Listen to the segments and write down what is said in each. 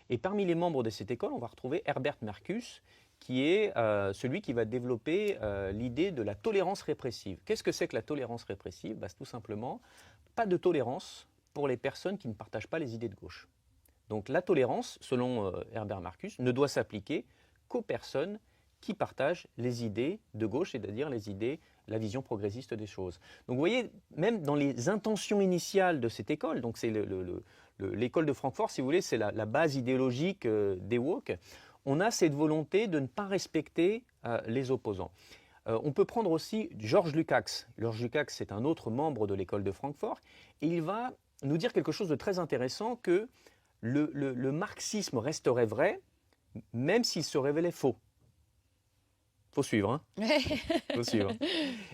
Et parmi les membres de cette école, on va retrouver Herbert Marcuse, qui est celui qui va développer l'idée de la tolérance répressive. Qu'est-ce que c'est que la tolérance répressive? C'est tout simplement pas de tolérance pour les personnes qui ne partagent pas les idées de gauche. Donc la tolérance, selon Herbert Marcuse, ne doit s'appliquer qu'aux personnes qui partagent les idées de gauche, c'est-à-dire les idées, la vision progressiste des choses. Donc vous voyez, même dans les intentions initiales de cette école, donc c'est l'école de Francfort, si vous voulez, c'est la base idéologique des woke, on a cette volonté de ne pas respecter les opposants. On peut prendre aussi Georges Lukács. Georges Lukács, c'est un autre membre de l'école de Francfort, et il va nous dire quelque chose de très intéressant, que le marxisme resterait vrai, même s'il se révélait faux. Il faut suivre, hein. Faut suivre.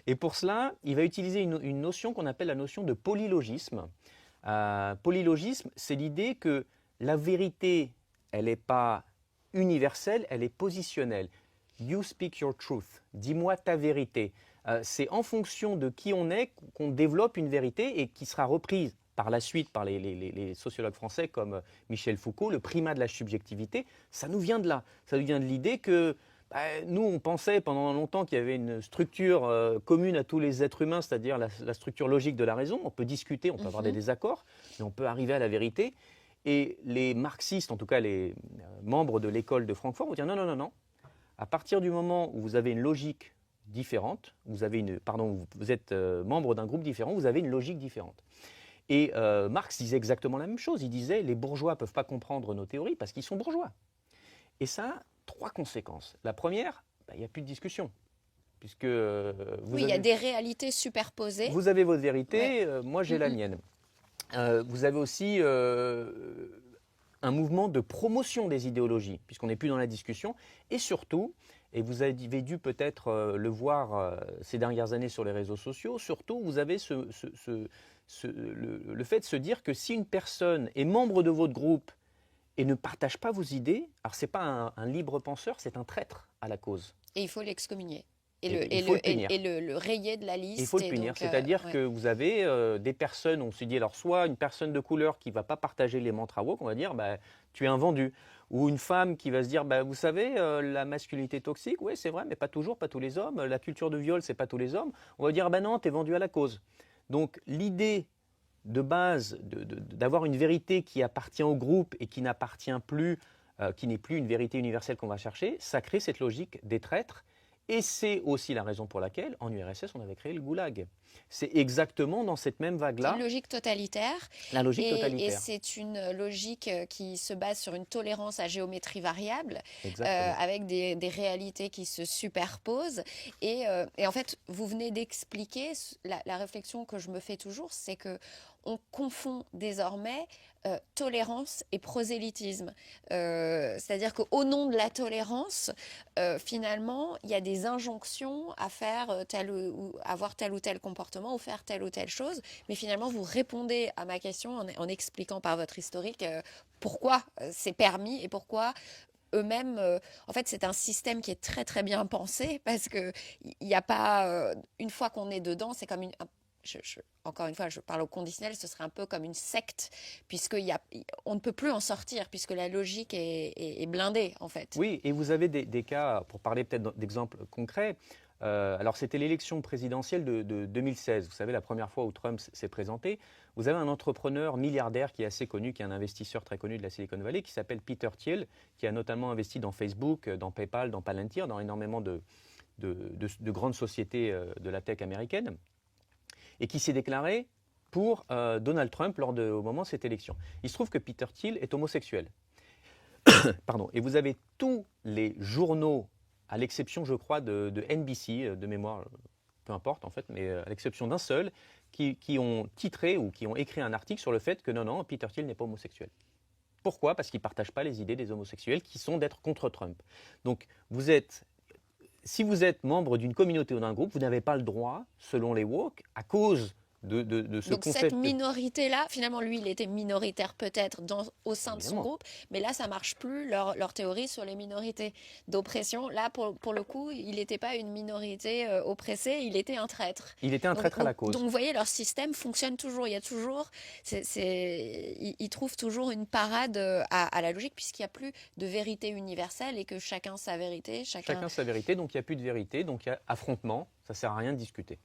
Et pour cela, il va utiliser une notion qu'on appelle la notion de polylogisme. Polylogisme, c'est l'idée que la vérité, elle n'est pas universelle, elle est positionnelle. You speak your truth. Dis-moi ta vérité. C'est en fonction de qui on est qu'on développe une vérité et qui sera reprise par la suite par les sociologues français comme Michel Foucault, le primat de la subjectivité. Ça nous vient de là. Ça nous vient de l'idée que nous, on pensait pendant longtemps qu'il y avait une structure commune à tous les êtres humains, c'est-à-dire la structure logique de la raison. On peut discuter, on peut avoir des désaccords, mais on peut arriver à la vérité. Et les marxistes, en tout cas les membres de l'école de Francfort, vont dire non, non, non, non. À partir du moment où vous avez une logique différente, vous êtes membre d'un groupe différent, vous avez une logique différente. Et Marx disait exactement la même chose. Il disait les bourgeois ne peuvent pas comprendre nos théories parce qu'ils sont bourgeois. Et ça a 3 conséquences. La première, il n'y a plus de discussion. Puisque oui, il y a des réalités superposées. Vous avez votre vérité, moi j'ai la mienne. Vous avez aussi un mouvement de promotion des idéologies, puisqu'on n'est plus dans la discussion. Et surtout, et vous avez dû peut-être le voir ces dernières années sur les réseaux sociaux, surtout vous avez le fait de se dire que si une personne est membre de votre groupe et ne partage pas vos idées, alors ce n'est pas un libre penseur, c'est un traître à la cause. Et il faut l'excommunier. Et le rayer de la liste. Il faut le punir. C'est-à-dire que vous avez des personnes, on se dit, alors soit une personne de couleur qui ne va pas partager les mantras woke, on va dire, tu es un vendu. Ou une femme qui va se dire, vous savez, la masculinité toxique, oui c'est vrai, mais pas toujours, pas tous les hommes. La culture de viol, c'est pas tous les hommes. On va dire, non, tu es vendu à la cause. Donc l'idée de base d'avoir une vérité qui appartient au groupe et qui n'appartient plus, qui n'est plus une vérité universelle qu'on va chercher, ça crée cette logique des traîtres. Et c'est aussi la raison pour laquelle, en URSS, on avait créé le goulag. C'est exactement dans cette même vague-là. Une logique totalitaire. La logique totalitaire. Et c'est une logique qui se base sur une tolérance à géométrie variable, avec des réalités qui se superposent. Et en fait, vous venez d'expliquer, la réflexion que je me fais toujours, c'est qu'on confond désormais tolérance et prosélytisme. C'est-à-dire qu'au nom de la tolérance, finalement, il y a des injonctions à faire avoir tel ou tel comportement ou faire telle ou telle chose. Mais finalement, vous répondez à ma question en expliquant par votre historique pourquoi c'est permis et pourquoi eux-mêmes, en fait, c'est un système qui est très très bien pensé parce qu'il n'y a pas, une fois qu'on est dedans, c'est comme encore une fois, je parle au conditionnel, ce serait un peu comme une secte, puisqu'on ne peut plus en sortir, puisque la logique est blindée, en fait. Oui, et vous avez des cas, pour parler peut-être d'exemples concrets, alors c'était l'élection présidentielle de 2016, vous savez, la première fois où Trump s'est présenté. Vous avez un entrepreneur milliardaire qui est assez connu, qui est un investisseur très connu de la Silicon Valley, qui s'appelle Peter Thiel, qui a notamment investi dans Facebook, dans PayPal, dans Palantir, dans énormément de grandes sociétés de la tech américaine, et qui s'est déclaré pour Donald Trump au moment de cette élection. Il se trouve que Peter Thiel est homosexuel. Pardon. Et vous avez tous les journaux, à l'exception, je crois, de NBC, de mémoire, peu importe en fait, mais à l'exception d'un seul, qui ont titré ou qui ont écrit un article sur le fait que non, Peter Thiel n'est pas homosexuel. Pourquoi? Parce qu'il ne partage pas les idées des homosexuels qui sont d'être contre Trump. Donc, si vous êtes membre d'une communauté ou d'un groupe, vous n'avez pas le droit, selon les woke, à cause de ce Donc concept. cette minorité-là, finalement, lui, il était minoritaire peut-être au sein de son groupe, mais là, ça marche plus, leur théorie sur les minorités d'oppression. Là, pour le coup, il n'était pas une minorité oppressée, il était un traître. Il était un traître à la cause. Donc, vous voyez, leur système fonctionne toujours. Il y a toujours, ils trouvent toujours une parade à la logique, puisqu'il n'y a plus de vérité universelle et que chacun sa vérité. Chacun sa vérité, donc il n'y a plus de vérité, donc il y a affrontement, ça ne sert à rien de discuter.